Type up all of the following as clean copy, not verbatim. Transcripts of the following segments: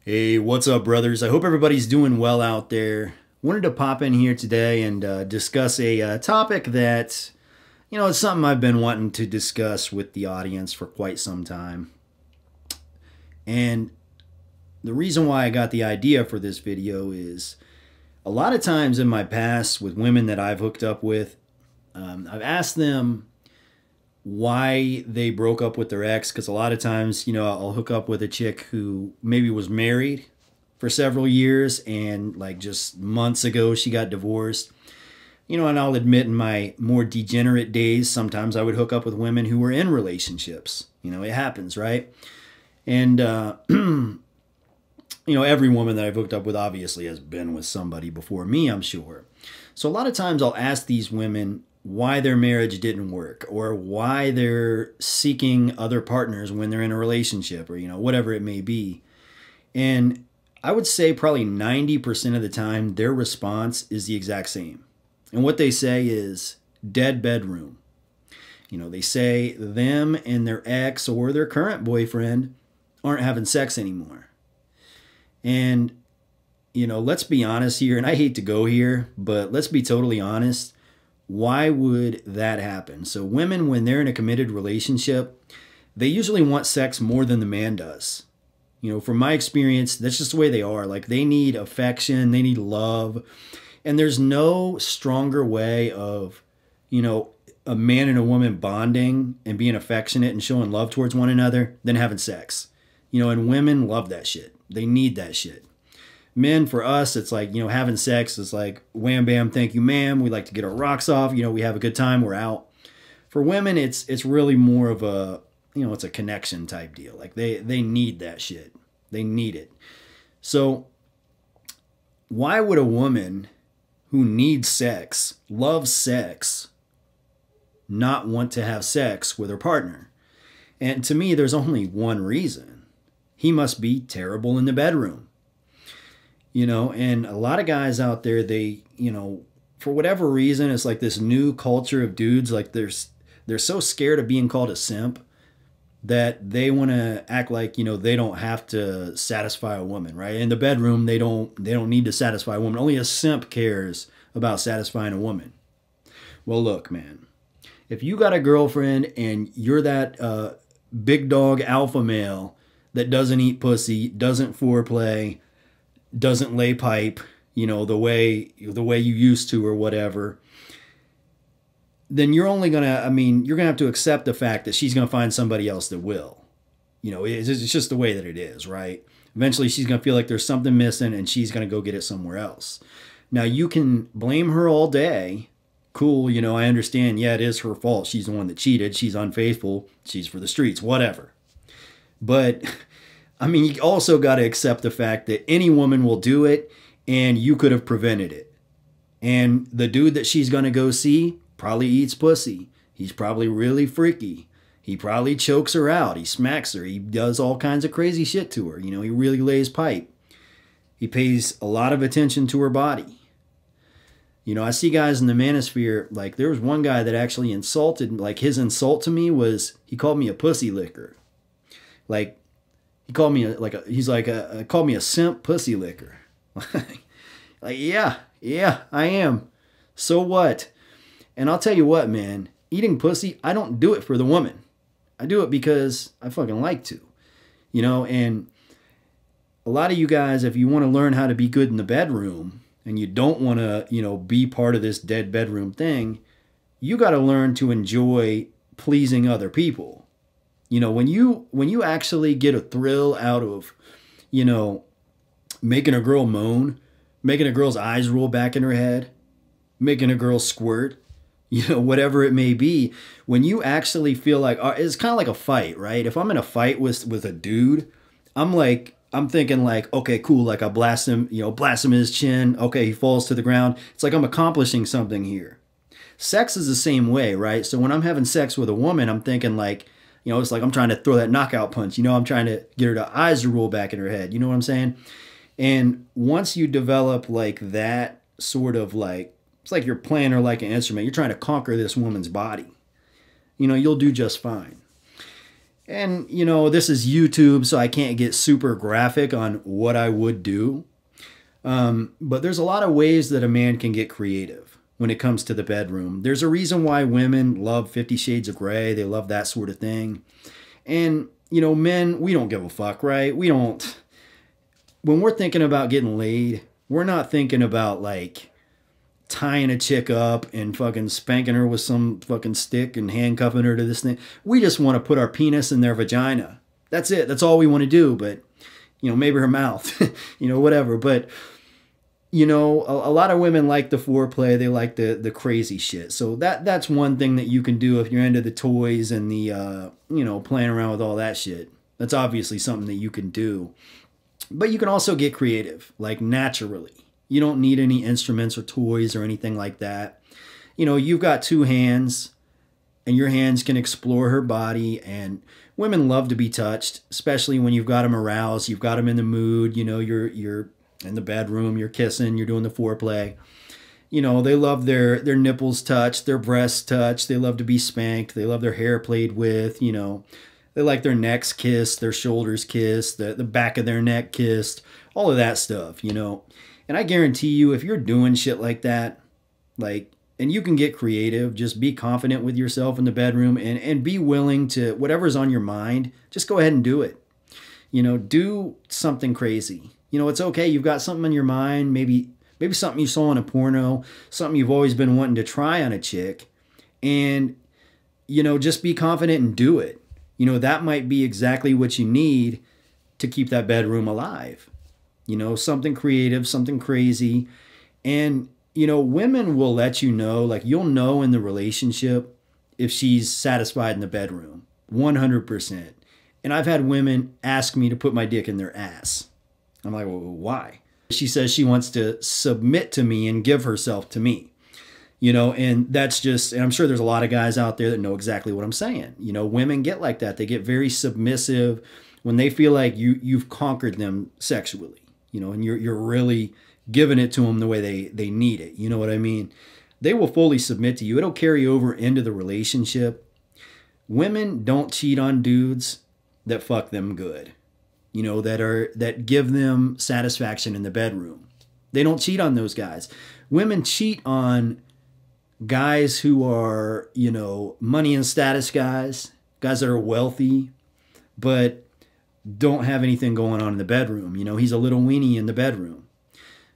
Hey, what's up, brothers? I hope everybody's doing well out there. Wanted to pop in here today and discuss a topic that, it's something I've been wanting to discuss with the audience for quite some time. And the reason why I got the idea for this video is a lot of times in my past with women that I've hooked up with, I've asked them why they broke up with their ex, because a lot of times, I'll hook up with a chick who maybe was married for several years and like just months ago she got divorced. And I'll admit in my more degenerate days, sometimes I would hook up with women who were in relationships. It happens, right? And every woman that I've hooked up with obviously has been with somebody before me, I'm sure. So a lot of times I'll ask these women why their marriage didn't work, or why they're seeking other partners when they're in a relationship, or whatever it may be. And I would say probably 90% of the time their response is the exact same. And what they say is dead bedroom. They say them and their ex or their current boyfriend aren't having sex anymore. And let's be honest here, and I hate to go here, but let's be totally honest. Why would that happen? So women, when they're in a committed relationship, they usually want sex more than the man does. From my experience, that's just the way they are. Like, they need affection, they need love. And there's no stronger way of, a man and a woman bonding and being affectionate and showing love towards one another than having sex. And women love that shit. They need that shit. Men, for us, it's like, having sex is like, wham, bam, thank you, ma'am. We like to get our rocks off. We have a good time. We're out. For women, it's really more of a, it's a connection type deal. Like, they need that shit. They need it. So why would a woman who needs sex, loves sex, not want to have sex with her partner? And to me, there's only one reason. He must be terrible in the bedroom. And a lot of guys out there, they, for whatever reason, it's like this new culture of dudes, like they're so scared of being called a simp that they want to act like, they don't have to satisfy a woman, right? In the bedroom, they don't need to satisfy a woman. Only a simp cares about satisfying a woman. Well, look, man, if you got a girlfriend and you're that big dog alpha male that doesn't eat pussy, doesn't foreplay, doesn't lay pipe, the way you used to or whatever, then you're only going to, you're going to have to accept the fact that she's going to find somebody else that will. It's just the way that it is, right? Eventually she's going to feel like there's something missing and she's going to go get it somewhere else. Now, you can blame her all day. Cool, I understand. Yeah, it is her fault. She's the one that cheated. She's unfaithful. She's for the streets, whatever. But you also got to accept the fact that any woman will do it and you could have prevented it. And the dude that she's going to go see probably eats pussy. He's probably really freaky. He probably chokes her out. He smacks her. He does all kinds of crazy shit to her. He really lays pipe. He pays a lot of attention to her body. I see guys in the manosphere, like there was one guy that actually insulted, like his insult to me was he called me a pussy licker. Like, he called me called me a simp pussy licker. Like, yeah, I am. So what? And I'll tell you what, man, eating pussy, I don't do it for the woman. I do it because I fucking like to, and a lot of you guys, if you want to learn how to be good in the bedroom and you don't want to, be part of this dead bedroom thing, you got to learn to enjoy pleasing other people. When you actually get a thrill out of, making a girl moan, making a girl's eyes roll back in her head, making a girl squirt, whatever it may be, when you actually feel like, it's kind of like a fight, right? If I'm in a fight with a dude, I'm thinking like, okay, cool. Like I blast him in his chin. Okay, he falls to the ground. It's like I'm accomplishing something here. Sex is the same way, right? So when I'm having sex with a woman, I'm thinking like, it's like I'm trying to throw that knockout punch. I'm trying to get her eyes to roll back in her head. You know what I'm saying? And once you develop like that sort of like, it's like you're playing her like an instrument. You're trying to conquer this woman's body. You'll do just fine. And, you know, this is YouTube, so I can't get super graphic on what I would do. But there's a lot of ways that a man can get creative when it comes to the bedroom. There's a reason why women love 50 Shades of Grey. They love that sort of thing. And, you know, men, we don't give a fuck, right? We don't. When we're thinking about getting laid, we're not thinking about like tying a chick up and fucking spanking her with some fucking stick and handcuffing her to this thing. We just want to put our penis in their vagina. That's it. That's all we want to do. But, you know, maybe her mouth, you know, whatever. But, you know, a lot of women like the foreplay. They like the crazy shit. So that's one thing that you can do if you're into the toys and the, you know, playing around with all that shit. That's obviously something that you can do. But you can also get creative, like naturally. You don't need any instruments or toys or anything like that. You know, you've got two hands and your hands can explore her body, and women love to be touched, especially when you've got them aroused, you've got them in the mood, you know, you're in the bedroom, you're kissing, you're doing the foreplay. You know, they love their nipples touched, their breasts touched, they love to be spanked, they love their hair played with, you know. They like their necks kissed, their shoulders kissed, the back of their neck kissed, all of that stuff, you know. And I guarantee you, if you're doing shit like that, like, and you can get creative, just be confident with yourself in the bedroom and be willing to, whatever's on your mind, just go ahead and do it. You know, do something crazy. You know, it's okay. You've got something on your mind, maybe something you saw in a porno, something you've always been wanting to try on a chick. And, you know, just be confident and do it. You know, that might be exactly what you need to keep that bedroom alive. You know, something creative, something crazy. And, you know, women will let you know, like you'll know in the relationship if she's satisfied in the bedroom, 100%. And I've had women ask me to put my dick in their ass. I'm like, well, why? She says she wants to submit to me and give herself to me. You know, and that's just, and I'm sure there's a lot of guys out there that know exactly what I'm saying. You know, women get like that. They get very submissive when they feel like you've conquered them sexually. You know, and you're really giving it to them the way they need it. You know what I mean? They will fully submit to you. It'll carry over into the relationship. Women don't cheat on dudes that fuck them good. You know, that give them satisfaction in the bedroom. They don't cheat on those guys. Women cheat on guys who are, you know, money and status guys that are wealthy, but don't have anything going on in the bedroom. You know, he's a little weenie in the bedroom.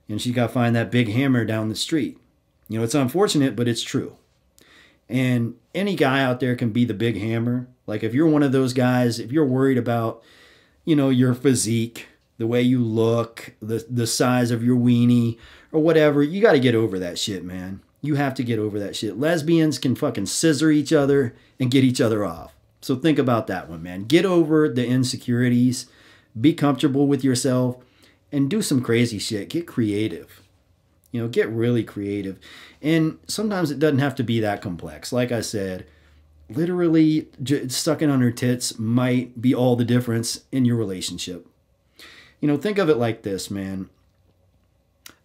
And she's got to find that big hammer down the street. You know, it's unfortunate, but it's true. And any guy out there can be the big hammer. Like if you're one of those guys, if you're worried about, you know, your physique, the way you look, the size of your weenie or whatever, you got to get over that shit, man. You have to get over that shit. Lesbians can fucking scissor each other and get each other off. So think about that one, man. Get over the insecurities, be comfortable with yourself, and do some crazy shit. Get creative. You know, get really creative. And sometimes it doesn't have to be that complex. Like I said, literally sucking on her tits might be all the difference in your relationship. You know, think of it like this, man.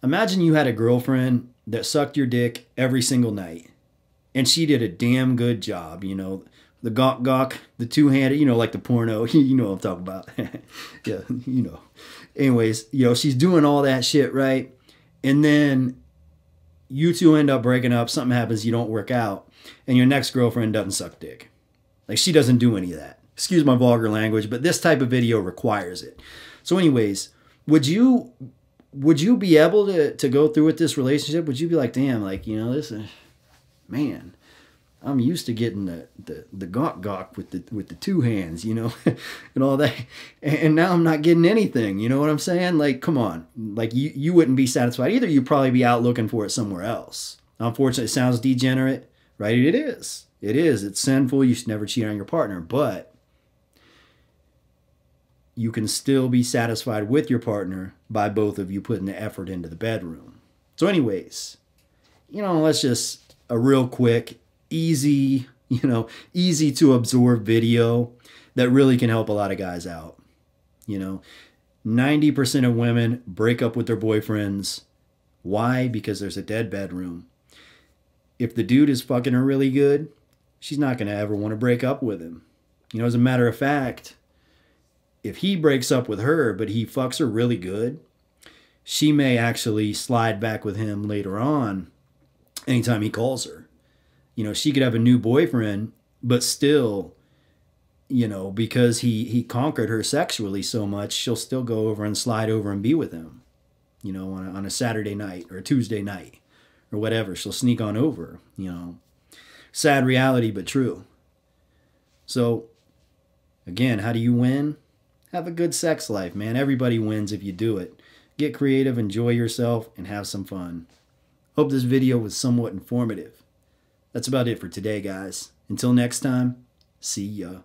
Imagine you had a girlfriend that sucked your dick every single night. And she did a damn good job, you know. The gawk, the two-handed, you know, like the porno. You know what I'm talking about. Yeah, you know. Anyways, you know, she's doing all that shit, right? And then you two end up breaking up. Something happens, you don't work out. And your next girlfriend doesn't suck dick. Like, she doesn't do any of that. Excuse my vulgar language, but this type of video requires it. So anyways, would you be able to go through with this relationship? Would you be like, damn, like, you know, this is, man, I'm used to getting the gawk with the two hands, you know, and all that. And now I'm not getting anything. You know what I'm saying? Like, come on. Like, you wouldn't be satisfied either. You'd probably be out looking for it somewhere else. Unfortunately, it sounds degenerate, right? It is. It is. It's sinful. You should never cheat on your partner. But you can still be satisfied with your partner by both of you putting the effort into the bedroom. So anyways, you know, let's just a real quick, easy, you know, easy to absorb video that really can help a lot of guys out. You know, 90% of women break up with their boyfriends. Why? Because there's a dead bedroom. If the dude is fucking her really good, she's not going to ever want to break up with him. As a matter of fact, if he breaks up with her, but he fucks her really good, she may actually slide back with him later on anytime he calls her. She could have a new boyfriend, but still, because he conquered her sexually so much, she'll still go over and slide over and be with him, on a Saturday night or a Tuesday night or whatever. She'll sneak on over, Sad reality, but true. So, again, how do you win? Have a good sex life, man. Everybody wins if you do it. Get creative, enjoy yourself, and have some fun. Hope this video was somewhat informative. That's about it for today, guys. Until next time, see ya.